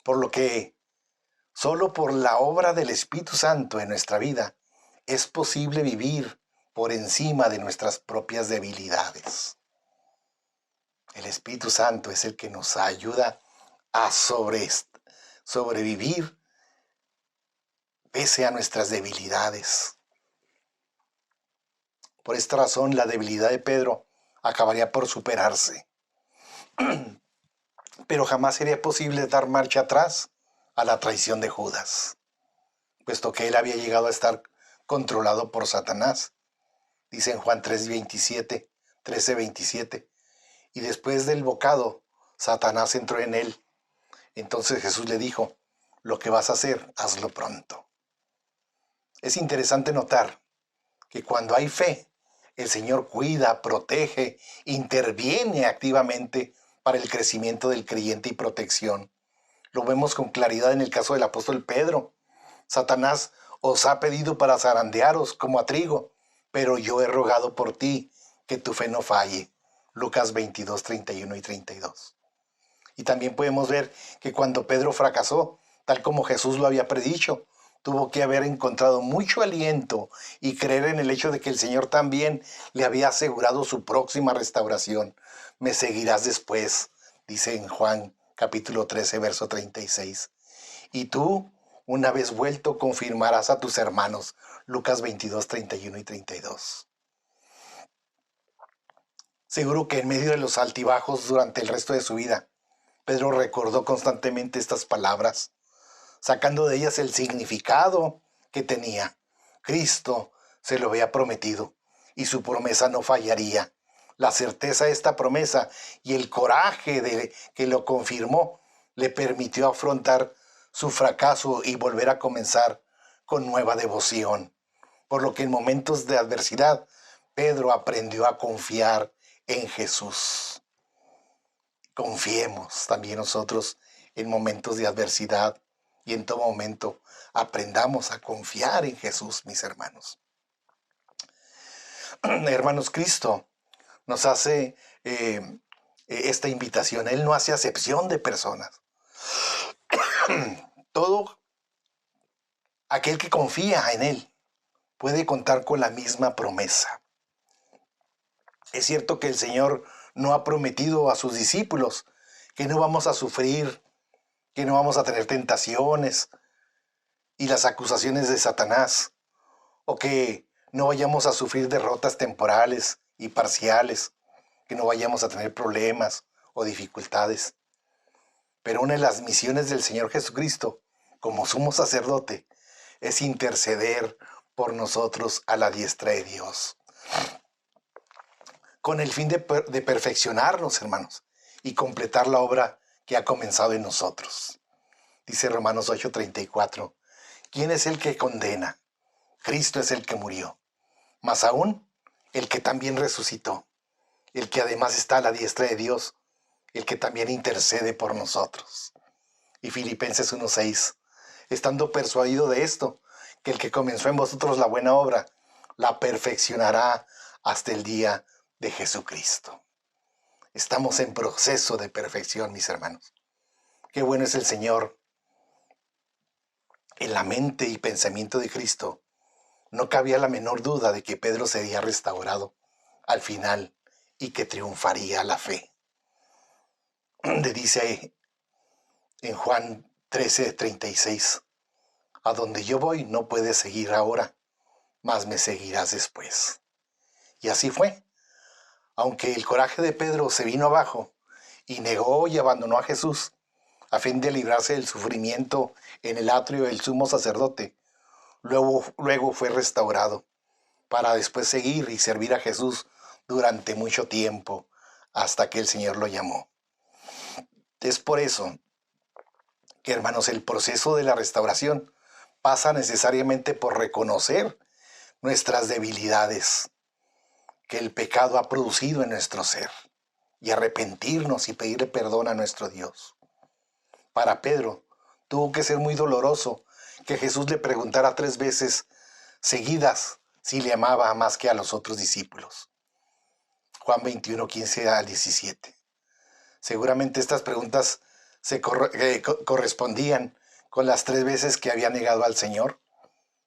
Por lo que solo por la obra del Espíritu Santo en nuestra vida es posible vivir por encima de nuestras propias debilidades. El Espíritu Santo es el que nos ayuda a sobrevivir pese a nuestras debilidades. Por esta razón, la debilidad de Pedro acabaría por superarse. Pero jamás sería posible dar marcha atrás a la traición de Judas, puesto que él había llegado a estar controlado por Satanás. Dice en Juan 13:27, y después del bocado, Satanás entró en él. Entonces Jesús le dijo, lo que vas a hacer, hazlo pronto. Es interesante notar que cuando hay fe, el Señor cuida, protege, interviene activamente para el crecimiento del creyente y protección. Lo vemos con claridad en el caso del apóstol Pedro. Satanás os ha pedido para zarandearos como a trigo, pero yo he rogado por ti que tu fe no falle. Lucas 22, 31 y 32. Y también podemos ver que cuando Pedro fracasó, tal como Jesús lo había predicho, tuvo que haber encontrado mucho aliento y creer en el hecho de que el Señor también le había asegurado su próxima restauración. Me seguirás después, dice en Juan capítulo 13, verso 36. Y tú, una vez vuelto, confirmarás a tus hermanos. Lucas 22, 31 y 32. Seguro que en medio de los altibajos durante el resto de su vida, Pedro recordó constantemente estas palabras, sacando de ellas el significado que tenía. Cristo se lo había prometido y su promesa no fallaría. La certeza de esta promesa y el coraje de que lo confirmó le permitió afrontar su fracaso y volver a comenzar con nueva devoción. Por lo que en momentos de adversidad, Pedro aprendió a confiar en Jesús. Confiemos también nosotros en momentos de adversidad y en todo momento aprendamos a confiar en Jesús, mis hermanos. Hermanos, Cristo nos hace esta invitación. Él no hace acepción de personas. Todo aquel que confía en Él puede contar con la misma promesa. Es cierto que el Señor no ha prometido a sus discípulos que no vamos a sufrir, que no vamos a tener tentaciones y las acusaciones de Satanás, o que no vayamos a sufrir derrotas temporales y parciales, que no vayamos a tener problemas o dificultades. Pero una de las misiones del Señor Jesucristo, como sumo sacerdote, es interceder por nosotros a la diestra de Dios, con el fin de perfeccionarnos, hermanos, y completar la obra que ha comenzado en nosotros. Dice Romanos 8:34, ¿quién es el que condena? Cristo es el que murió, más aún el que también resucitó, el que además está a la diestra de Dios, el que también intercede por nosotros. Y Filipenses 1:6, estando persuadido de esto, que el que comenzó en vosotros la buena obra, la perfeccionará hasta el día de Jesucristo. Estamos en proceso de perfección, mis hermanos. Qué bueno es el Señor. En la mente y pensamiento de Cristo no cabía la menor duda de que Pedro sería restaurado al final y que triunfaría la fe. Le dice en Juan 13:36, a donde yo voy no puedes seguir ahora, mas me seguirás después. Y así fue. Aunque el coraje de Pedro se vino abajo y negó y abandonó a Jesús a fin de librarse del sufrimiento en el atrio del sumo sacerdote, luego fue restaurado para después seguir y servir a Jesús durante mucho tiempo hasta que el Señor lo llamó. Es por eso que, hermanos, el proceso de la restauración pasa necesariamente por reconocer nuestras debilidades que el pecado ha producido en nuestro ser y arrepentirnos y pedirle perdón a nuestro Dios. Para Pedro tuvo que ser muy doloroso que Jesús le preguntara 3 veces seguidas si le amaba más que a los otros discípulos. Juan 21, 15 al 17. Seguramente estas preguntas correspondían con las 3 veces que había negado al Señor,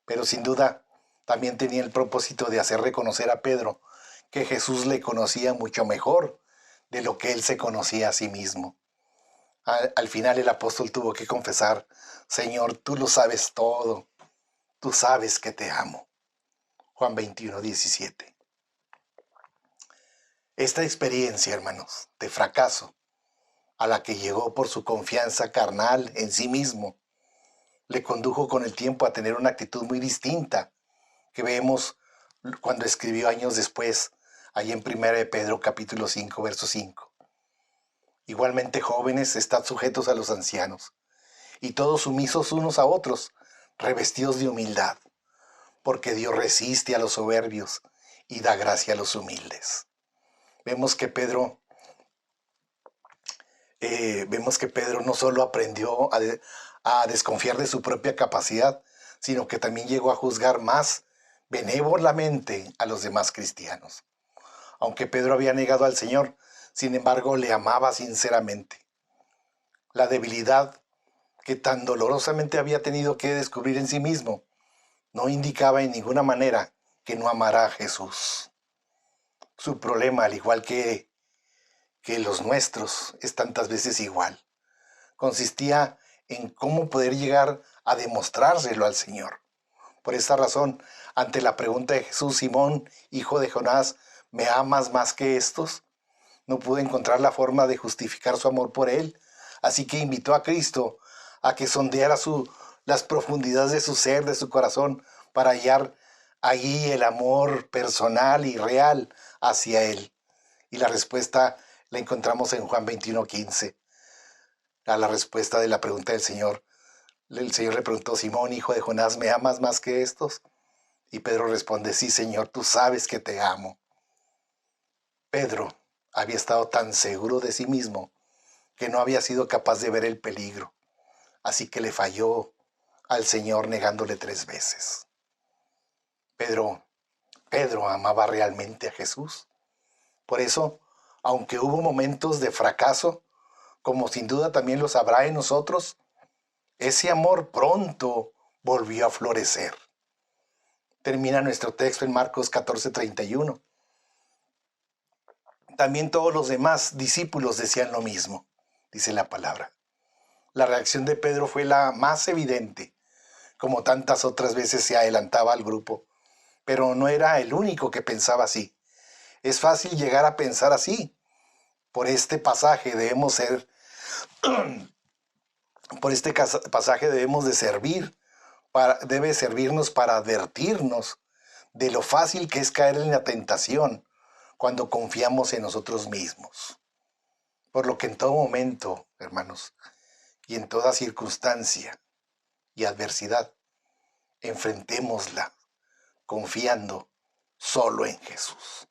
pero sin duda también tenía el propósito de hacer reconocer a Pedro que Jesús le conocía mucho mejor de lo que él se conocía a sí mismo. Al final el apóstol tuvo que confesar: Señor, tú lo sabes todo, tú sabes que te amo. Juan 21, 17. Esta experiencia, hermanos, de fracaso, a la que llegó por su confianza carnal en sí mismo, le condujo con el tiempo a tener una actitud muy distinta que vemos cuando escribió años después, ahí en 1 de Pedro capítulo 5, verso 5. Igualmente, jóvenes, estad sujetos a los ancianos, y todos sumisos unos a otros, revestidos de humildad, porque Dios resiste a los soberbios y da gracia a los humildes. Vemos que Pedro no solo aprendió a desconfiar de su propia capacidad, sino que también llegó a juzgar más benévolamente a los demás cristianos. Aunque Pedro había negado al Señor, sin embargo le amaba sinceramente. La debilidad que tan dolorosamente había tenido que descubrir en sí mismo no indicaba en ninguna manera que no amara a Jesús. Su problema, al igual que los nuestros, es tantas veces igual. Consistía en cómo poder llegar a demostrárselo al Señor. Por esta razón, ante la pregunta de Jesús: Simón, hijo de Jonás, ¿me amas más que estos?, no pudo encontrar la forma de justificar su amor por él, así que invitó a Cristo a que sondeara las profundidades de su ser, de su corazón, para hallar allí el amor personal y real hacia él. Y la respuesta la encontramos en Juan 21, 15. A la respuesta de la pregunta del Señor, el Señor le preguntó: Simón, hijo de Jonás, ¿me amas más que estos? Y Pedro responde: sí, Señor, tú sabes que te amo. Pedro había estado tan seguro de sí mismo que no había sido capaz de ver el peligro, así que le falló al Señor negándole 3 veces. Pedro amaba realmente a Jesús. Por eso, aunque hubo momentos de fracaso, como sin duda también los habrá en nosotros, ese amor pronto volvió a florecer. Termina nuestro texto en Marcos 14:31. También todos los demás discípulos decían lo mismo, dice la palabra. La reacción de Pedro fue la más evidente. Como tantas otras veces, se adelantaba al grupo, pero no era el único que pensaba así. Es fácil llegar a pensar así. Por este pasaje debemos debe servirnos para advertirnos de lo fácil que es caer en la tentación cuando confiamos en nosotros mismos. Por lo que en todo momento, hermanos, y en toda circunstancia y adversidad, enfrentémosla confiando solo en Jesús.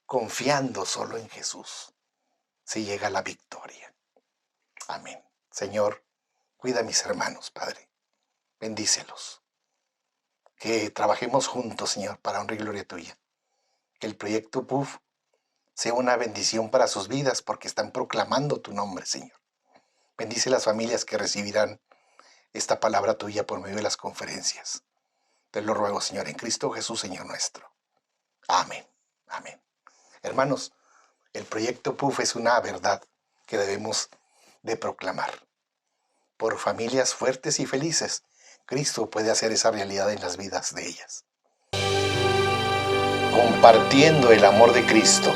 Confiando solo en Jesús se llega a la victoria. Amén. Señor, cuida a mis hermanos, Padre. Bendícelos. Que trabajemos juntos, Señor, para honra y gloria tuya. Que el proyecto PUF sea una bendición para sus vidas, porque están proclamando tu nombre, Señor. Bendice las familias que recibirán esta palabra tuya por medio de las conferencias. Te lo ruego, Señor, en Cristo Jesús, Señor nuestro. Amén. Amén. Hermanos, el proyecto PUF es una verdad que debemos de proclamar. Por familias fuertes y felices, Cristo puede hacer esa realidad en las vidas de ellas. Compartiendo el amor de Cristo.